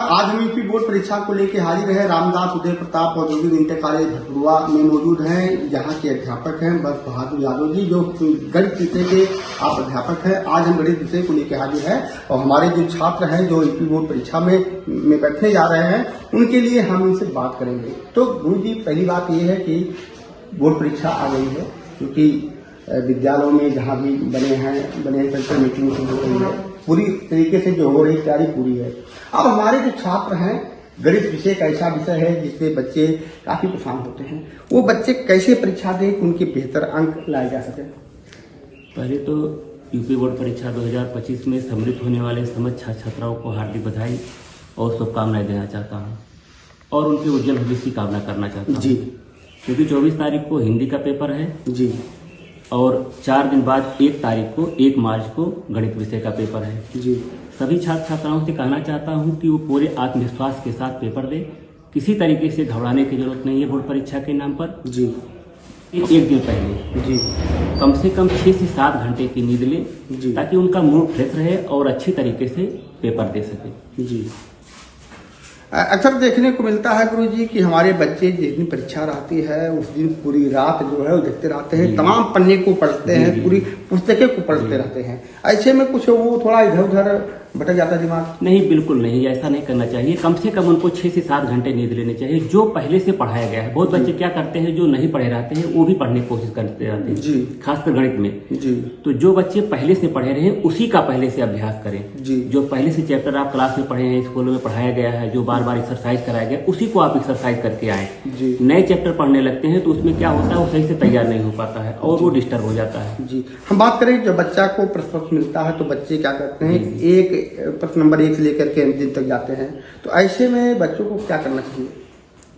आज हम UP board परीक्षा को लेकर हाजिर है। रामदास उदय प्रताप औद्योगिक इंटर कॉलेज भटुआ में मौजूद हैं। यहाँ के अध्यापक हैं बस बहादुर यादव जी, जो गणित विषय के आप अध्यापक हैं। आज हम गणित विषय को लेकर हाजिर हैं और हमारे जो छात्र हैं जो यूपी बोर्ड परीक्षा में बैठने जा रहे हैं, उनके लिए हम उनसे बात करेंगे। तो गुरु जी, पहली बात यह है कि बोर्ड परीक्षा आ गई है, क्योंकि विद्यालयों में जहाँ भी बने सेंटर मीटिंग हो रही है, पूरी तरीके से जो हो रही तैयारी पूरी है। अब हमारे जो छात्र हैं, गणित विषय एक ऐसा विषय है जिससे बच्चे काफी परेशान होते हैं। वो बच्चे कैसे परीक्षा दें कि उनके बेहतर अंक लाए जा सके? पहले तो यूपी बोर्ड परीक्षा 2025 में सम्मिलित होने वाले समस्त छात्र छात्राओं को हार्दिक बधाई और शुभकामनाएं देना चाहता हूं और उनके उज्जवल भविष्य की कामना करना चाहता हूं। जी, क्योंकि 24 तारीख को हिंदी का पेपर है जी, और 4 दिन बाद 1 तारीख को 1 मार्च को गणित विषय का पेपर है। जी, सभी छात्र छात्राओं से कहना चाहता हूं कि वो पूरे आत्मविश्वास के साथ पेपर दें। किसी तरीके से घबराने की जरूरत नहीं है। बोर्ड परीक्षा के नाम पर जी, एक दिन पहले जी, कम से कम 6 से 7 घंटे की नींद लें, ताकि उनका मूड फ्रेश रहे और अच्छी तरीके से पेपर दे सके। जी। अक्सर देखने को मिलता है गुरु जी कि हमारे बच्चे जिस दिन परीक्षा रहती है उस दिन पूरी रात जो है वो देखते रहते हैं, तमाम पन्ने को पढ़ते हैं, पूरी पुस्तकें को पढ़ते रहते हैं। ऐसे में कुछ वो थोड़ा इधर उधर भटक जाता दिमाग? नहीं, बिल्कुल नहीं, ऐसा नहीं करना चाहिए। कम से कम उनको 6 से 7 घंटे नींद लेनी चाहिए, जो पहले से पढ़ाया गया है। बहुत बच्चे क्या करते हैं, जो नहीं पढ़े रहते हैं वो भी पढ़ने की कोशिश करते रहते हैं, जी, खासकर गणित में। जी, तो जो बच्चे पहले से पढ़े रहे उसी का पहले से अभ्यास करें। जी, जो पहले से चैप्टर आप क्लास में पढ़े हैं, स्कूलों में पढ़ाया गया है, जो बार बार एक्सरसाइज कराया गया, उसी को आप एक्सरसाइज करके आए। नए चैप्टर पढ़ने लगते हैं तो उसमें क्या होता है, वो सही से तैयार नहीं हो पाता है और वो डिस्टर्ब हो जाता है। जी, हम बात करें जब बच्चा को प्रश्न पत्र मिलता है तो बच्चे क्या करते हैं, एक प्रश्न नंबर 1 से लेकर के अंतिम तक जाते हैं। तो ऐसे में बच्चों को क्या करना चाहिए?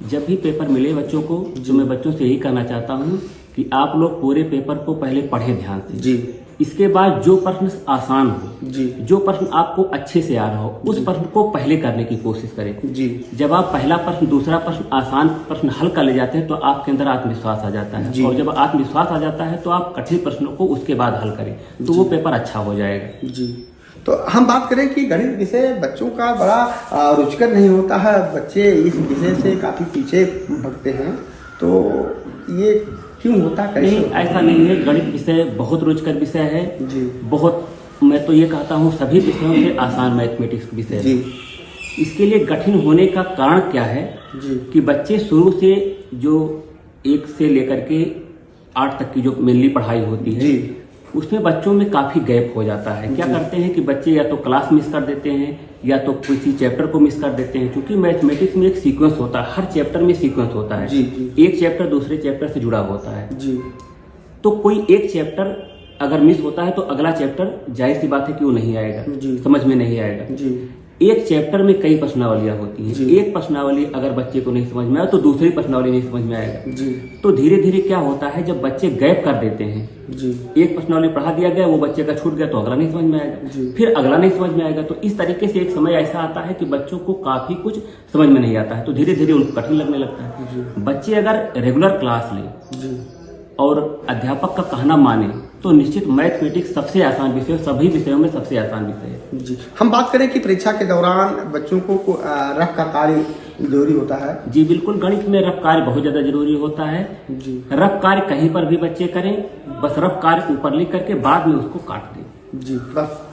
जब भी पेपर मिले बच्चों को, तो मैं बच्चों से यही कहना चाहता हूँ कि आप लोग पूरे पेपर को पहले पढ़े ध्यान से। जी, इसके बाद जो प्रश्न आसान हो, जी, जो प्रश्न आपको अच्छे से आ रहा हो, उस प्रश्न को पहले करने की कोशिश करें। जी, जब आप पहला प्रश्न, दूसरा प्रश्न, आसान प्रश्न हल कर ले जाते हैं तो आपके अंदर आत्मविश्वास आ जाता है। और जब आत्मविश्वास आ जाता है तो आप कठिन प्रश्नों को उसके बाद हल करें, तो वो पेपर अच्छा हो जाएगा। जी, तो हम बात करें कि गणित विषय बच्चों का बड़ा रुचिकर नहीं होता है, बच्चे इस विषय से काफी पीछे भटकते हैं, तो ये क्यों होता है? नहीं, ऐसा नहीं है। गणित विषय बहुत रुचिकर विषय है। जी, बहुत, मैं तो ये कहता हूँ सभी विषयों से आसान मैथमेटिक्स विषय है। इसके लिए कठिन होने का कारण क्या है? जी, कि बच्चे शुरू से जो 1 से लेकर के 8 तक की जो मेनली पढ़ाई होती है, जी, उसमें बच्चों में काफी गैप हो जाता है। क्या करते हैं कि बच्चे या तो क्लास मिस कर देते हैं या तो किसी चैप्टर को मिस कर देते हैं, क्योंकि मैथमेटिक्स में एक सीक्वेंस होता है, हर चैप्टर में सीक्वेंस होता है। जी, जी, एक चैप्टर दूसरे चैप्टर से जुड़ा होता है। जी, तो कोई एक चैप्टर अगर मिस होता है तो अगला चैप्टर जाहिर सी बात है कि वो नहीं आएगा, समझ में नहीं आएगा। जी, एक चैप्टर में कई प्रश्नावलियां होती हैं। एक प्रश्नावली अगर बच्चे को नहीं समझ में आए तो दूसरी प्रश्नावली नहीं समझ में आएगा। जी, तो धीरे धीरे क्या होता है, जब बच्चे गैप कर देते हैं, जी, एक प्रश्नावली पढ़ा दिया गया, वो बच्चे का छूट गया तो अगला नहीं समझ में आएगा, फिर अगला नहीं समझ में आएगा। तो इस तरीके से एक समय ऐसा आता है कि बच्चों को काफी कुछ समझ में नहीं आता है, तो धीरे धीरे उनको कठिन लगने लगता है। बच्चे अगर रेगुलर क्लास लें और अध्यापक का कहना माने तो निश्चित मैथमेटिक्स सबसे आसान विषय, सभी विषयों में सबसे आसान विषय है। जी, हम बात करें कि परीक्षा के दौरान बच्चों को रफ का कार्य जरूरी होता है? जी बिल्कुल, गणित में रफ कार्य बहुत ज्यादा जरूरी होता है। जी, रफ कार्य कहीं पर भी बच्चे करें, बस रफ कार्य ऊपर लिख करके बाद में उसको काट दें। जी, बस।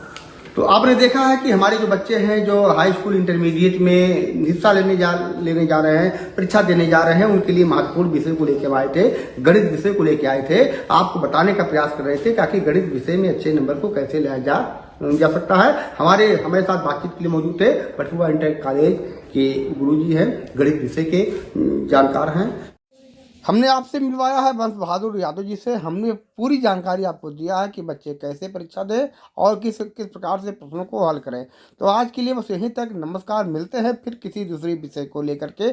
तो आपने देखा है कि हमारे जो बच्चे हैं जो हाई स्कूल इंटरमीडिएट में हिस्सा लेने जा रहे हैं, परीक्षा देने जा रहे हैं, उनके लिए महत्वपूर्ण विषय को लेकर आए थे, गणित विषय को लेकर आए थे, आपको बताने का प्रयास कर रहे थे ताकि गणित विषय में अच्छे नंबर को कैसे लाया जा सकता है। हमारे साथ बातचीत के लिए मौजूद थे भटुआ इंटर कॉलेज के गुरुजी हैं, गणित विषय के जानकार हैं। हमने आपसे मिलवाया है बस बहादुर यादव जी से। हमने पूरी जानकारी आपको दिया है कि बच्चे कैसे परीक्षा दें और किस प्रकार से प्रश्नों को हल करें। तो आज के लिए बस यहीं तक। नमस्कार, मिलते हैं फिर किसी दूसरे विषय को लेकर के।